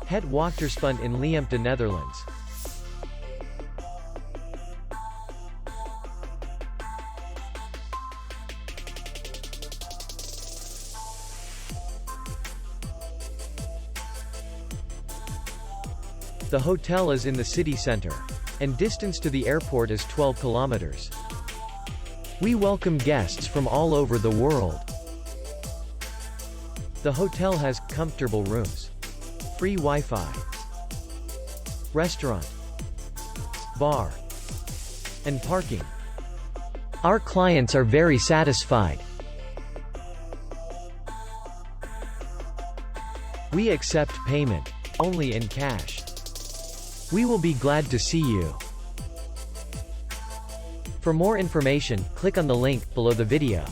Het Wachterspunt in Liempde, Netherlands. The hotel is in the city center, and distance to the airport is 12 kilometers. We welcome guests from all over the world. The hotel has comfortable rooms, free Wi-Fi, restaurant, bar, and parking. Our clients are very satisfied. We accept payment only in cash. We will be glad to see you. For more information, click on the link below the video.